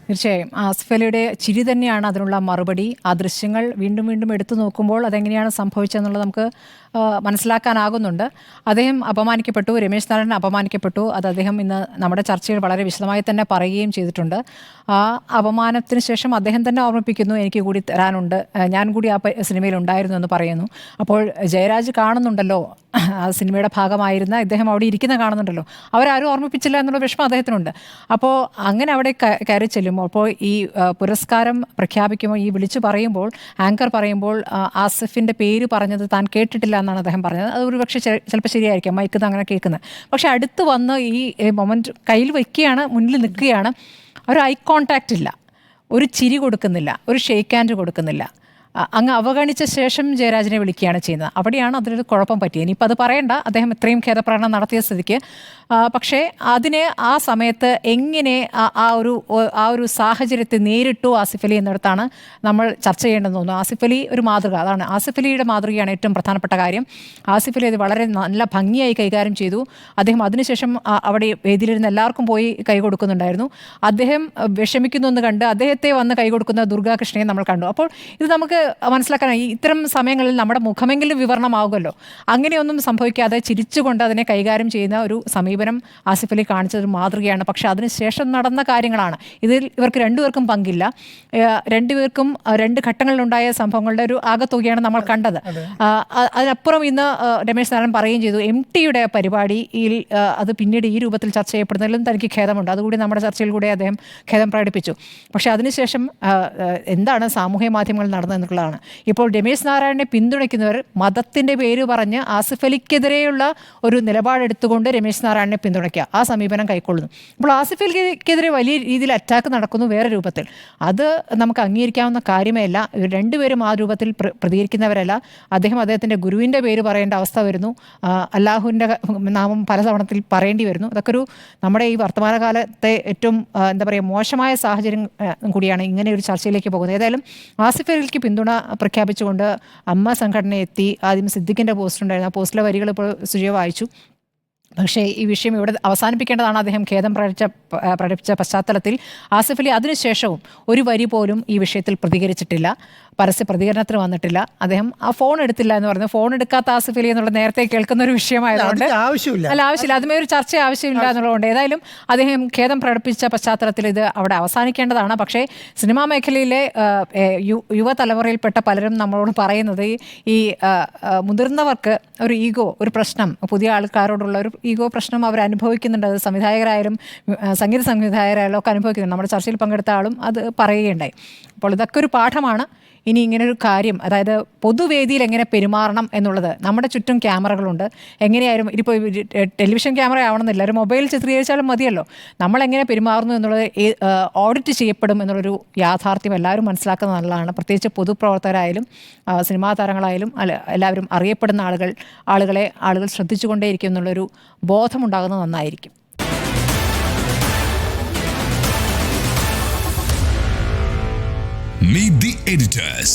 തീർച്ചയായും ആസിഫ് അലിയുടെ ചിരി തന്നെയാണ് അതിനുള്ള മറുപടി. ആ ദൃശ്യങ്ങൾ വീണ്ടും വീണ്ടും എടുത്തു നോക്കുമ്പോൾ അതെങ്ങനെയാണ് സംഭവിച്ചതെന്നുള്ളത് നമുക്ക് മനസ്സിലാക്കാനാകുന്നുണ്ട്. അദ്ദേഹം അപമാനിക്കപ്പെട്ടു, രമേശ് നാരായണൻ അപമാനിക്കപ്പെട്ടു. അത് അദ്ദേഹം ഇന്ന് നമ്മുടെ ചർച്ചയിൽ വളരെ വിശദമായി തന്നെ പറയുകയും ചെയ്തിട്ടുണ്ട്. ആ അപമാനത്തിന് ശേഷം അദ്ദേഹം തന്നെ ഓർമ്മിപ്പിക്കുന്നു, എനിക്ക് കൂടി തരാനുണ്ട്, ഞാൻ കൂടി ആ സിനിമയിൽ ഉണ്ടായിരുന്നു എന്ന് പറയുന്നു. അപ്പോൾ ജയരാജ് കാണുന്നുണ്ടല്ലോ, ആ സിനിമയുടെ ഭാഗമായിരുന്ന ഇദ്ദേഹം അവിടെ ഇരിക്കുന്ന കാണുന്നുണ്ടല്ലോ, അവരാരും ഓർമ്മിപ്പിച്ചില്ല എന്നുള്ള വിഷമം അദ്ദേഹത്തിനുണ്ട്. അപ്പോൾ അങ്ങനെ അവിടെ കയറി ചെല്ലുമ്പോൾ, അപ്പോൾ ഈ പുരസ്കാരം പ്രഖ്യാപിക്കുമ്പോൾ ഈ വിളിച്ചു പറയുമ്പോൾ, ആങ്കർ പറയുമ്പോൾ ആസിഫിൻ്റെ പേര് പറഞ്ഞത് താൻ കേട്ടിട്ടില്ല എന്നാണ് അദ്ദേഹം പറഞ്ഞത്. അത് ഒരു പക്ഷേ ചിലപ്പോൾ ശരിയായിരിക്കാം, മയക്കുന്നത് അങ്ങനെ കേൾക്കുന്നത്. പക്ഷേ അടുത്ത് വന്ന് ഈ മൊമെൻറ്റ് കയ്യിൽ വയ്ക്കുകയാണ്, മുന്നിൽ നിൽക്കുകയാണ്, ഒരു ഐ കോൺടാക്റ്റ് ഇല്ല, ഒരു ചിരി കൊടുക്കുന്നില്ല, ഒരു ഷെയ്ക്ക് ഹാൻഡ് കൊടുക്കുന്നില്ല. അങ്ങ് അവഗണിച്ച ശേഷം ജയരാജനെ വിളിക്കുകയാണ് ചെയ്യുന്നത്. അവിടെയാണ് അതിലൊരു കുഴപ്പം പറ്റിയത്. ഇനിയിപ്പോൾ അത് പറയണ്ട, അദ്ദേഹം ഇത്രയും ഖേദപ്രകടനം നടത്തിയ സ്ഥിതിക്ക്. പക്ഷേ അതിനെ ആ സമയത്ത് എങ്ങനെ ആ ഒരു സാഹചര്യത്തെ നേരിട്ടു ആസിഫ് അലി എന്നിടത്താണ് നമ്മൾ ചർച്ച ചെയ്യേണ്ടതെന്ന് തോന്നുന്നു. ആസിഫ് അലി ഒരു മാതൃക, അതാണ് ആസിഫ് അലിയുടെ മാതൃകയാണ് ഏറ്റവും പ്രധാനപ്പെട്ട കാര്യം. ആസിഫ് അലി അത് വളരെ നല്ല ഭംഗിയായി കൈകാര്യം ചെയ്തു. അദ്ദേഹം അതിനുശേഷം അവിടെ വേദിയിലിരുന്ന് എല്ലാവർക്കും പോയി കൈ കൊടുക്കുന്നുണ്ടായിരുന്നു. അദ്ദേഹം വിഷമിക്കുന്നു എന്ന് കണ്ട് അദ്ദേഹത്തെ വന്ന് കൈ കൊടുക്കുന്ന ദുർഗാകൃഷ്ണയെ നമ്മൾ കണ്ടു. അപ്പോൾ ഇത് നമുക്ക് മനസ്സിലാക്കാനായി ഇത്തരം സമയങ്ങളിൽ നമ്മുടെ മുഖമെങ്കിലും വിവരണമാകുമല്ലോ. അങ്ങനെയൊന്നും സംഭവിക്കാതെ ചിരിച്ചുകൊണ്ട് അതിനെ കൈകാര്യം ചെയ്യുന്ന ഒരു സമീപനം ആസിഫ് അലി കാണിച്ചതൊരു മാതൃകയാണ്. പക്ഷേ അതിനുശേഷം നടന്ന കാര്യങ്ങളാണ് ഇതിൽ ഇവർക്ക് രണ്ടുപേർക്കും പങ്കില്ല. രണ്ടുപേർക്കും രണ്ട് ഘട്ടങ്ങളിലുണ്ടായ സംഭവങ്ങളുടെ ഒരു ആകത്തുകയാണ് നമ്മൾ കണ്ടത്. അതിനപ്പുറം ഇന്ന് രമേശ് നാരായണൻ പറയുകയും ചെയ്തു, MTയുടെ പരിപാടിയിൽ അത് പിന്നീട് ഈ രൂപത്തിൽ ചർച്ച ചെയ്യപ്പെടുന്നതിലും തനിക്ക് ഖേദമുണ്ട്. അതുകൂടി നമ്മുടെ ചർച്ചയിൽ കൂടെ അദ്ദേഹം ഖേദം പ്രകടിപ്പിച്ചു. പക്ഷേ അതിനുശേഷം എന്താണ് സാമൂഹ്യ മാധ്യമങ്ങളിൽ നടന്നതെന്നുള്ളതാണ്. ഇപ്പോൾ രമേശ് നാരായണനെ പിന്തുണയ്ക്കുന്നവർ മതത്തിൻ്റെ പേര് പറഞ്ഞ് ആസിഫ് അലിക്കെതിരെയുള്ള ഒരു നിലപാടെടുത്തുകൊണ്ട് രമേശ് നാരായണനെ പിന്തുണയ്ക്കുക, ആ സമീപനം കൈക്കൊള്ളുന്നു. അപ്പോൾ ആസിഫ് അലിക്കെതിരെ വലിയ രീതിയിൽ അറ്റാക്ക് നടക്കുന്നു വേറെ രൂപത്തിൽ. അത് നമുക്ക് അംഗീകരിക്കാവുന്ന കാര്യമേ അല്ല. ഇവർ രണ്ടുപേരും ആ രൂപത്തിൽ പ്രതികരിക്കുന്നവരല്ല. അദ്ദേഹത്തിൻ്റെ ഗുരുവിൻ്റെ പേര് പറയേണ്ട അവസ്ഥ വരുന്നു, അല്ലാഹുവിൻ്റെ നാമം പലതവണത്തിൽ പറയേണ്ടി വരുന്നു. അതൊക്കെ ഒരു നമ്മുടെ ഈ വർത്തമാനകാലത്തെ ഏറ്റവും എന്താ പറയുക മോശമായ സാഹചര്യം കൂടിയാണ് ഇങ്ങനെ ഒരു ചർച്ചയിലേക്ക് പോകുന്നത്. ഏതായാലും ആസിഫ് അലിക്ക് പിന്തുണ പ്രഖ്യാപിച്ചുകൊണ്ട് അമ്മ സംഘടന എത്തി. ആദ്യം സിദ്ദിഖിൻ്റെ പോസ്റ്റ് ഉണ്ടായിരുന്നു, ആ പോസ്റ്റിലെ വരികൾ ഇപ്പോൾ സുജയ വായിച്ചു. പക്ഷേ ഈ വിഷയം ഇവിടെ അവസാനിപ്പിക്കേണ്ടതാണ്. അദ്ദേഹം ഖേദം പ്രകടിപ്പിച്ച പശ്ചാത്തലത്തിൽ ആസിഫ് അലി അതിനുശേഷവും ഒരു വരി പോലും ഈ വിഷയത്തിൽ പ്രതികരിച്ചിട്ടില്ല, പരസ്യ പ്രതികരണത്തിന് വന്നിട്ടില്ല. അദ്ദേഹം ആ ഫോൺ എടുത്തില്ല എന്ന് പറഞ്ഞു. ഫോൺ എടുക്കാത്ത ആസിഫ് അലി എന്നുള്ള നേരത്തെ കേൾക്കുന്ന ഒരു വിഷയമായതുകൊണ്ട് ആവശ്യമില്ല, അതുമേ ഒരു ചർച്ച ആവശ്യമില്ല എന്നുള്ളതുകൊണ്ട് ഏതായാലും അദ്ദേഹം ഖേദം പ്രകടിപ്പിച്ച പശ്ചാത്തലത്തിൽ ഇത് അവിടെ അവസാനിക്കേണ്ടതാണ്. പക്ഷേ സിനിമാ മേഖലയിലെ യുവതലമുറയിൽപ്പെട്ട പലരും നമ്മളോട് പറയുന്നത് ഈ മുതിർന്നവർക്ക് ഒരു ഈഗോ, ഒരു പ്രശ്നം, പുതിയ ആൾക്കാരോടുള്ള ഒരു ഈഗോ പ്രശ്നം അവർ അനുഭവിക്കുന്നുണ്ട്. അത് സംവിധായകരായാലും സംഗീത സംവിധായകരായാലും ഒക്കെ അനുഭവിക്കുന്നുണ്ട്. നമ്മുടെ ചർച്ചയിൽ പങ്കെടുത്ത ആളും അത് പറയുകയുണ്ടായി. അപ്പോൾ ഇതൊക്കെ ഒരു പാഠമാണ്. ഇനി ഇങ്ങനൊരു കാര്യം, അതായത് പൊതുവേദിയിൽ എങ്ങനെ പെരുമാറണം എന്നുള്ളത്. നമ്മുടെ ചുറ്റും ക്യാമറകളുണ്ട്, എങ്ങനെയായാലും ഇതിപ്പോൾ ടെലിവിഷൻ ക്യാമറ ആവണമെന്നില്ല, ഒരു മൊബൈൽ ചിത്രീകരിച്ചാലും മതിയല്ലോ. നമ്മളെങ്ങനെ പെരുമാറുന്നു എന്നുള്ളത് ഓഡിറ്റ് ചെയ്യപ്പെടും എന്നുള്ളൊരു യാഥാർത്ഥ്യം എല്ലാവരും മനസ്സിലാക്കുന്നത് നല്ലതാണ്. പ്രത്യേകിച്ച് പൊതുപ്രവർത്തകരായാലും സിനിമാ താരങ്ങളായാലും എല്ലാവരും അറിയപ്പെടുന്ന ആളുകൾ ശ്രദ്ധിച്ചുകൊണ്ടേയിരിക്കും എന്നുള്ളൊരു ബോധമുണ്ടാകുന്നത് നന്നായിരിക്കും. Meet the editors.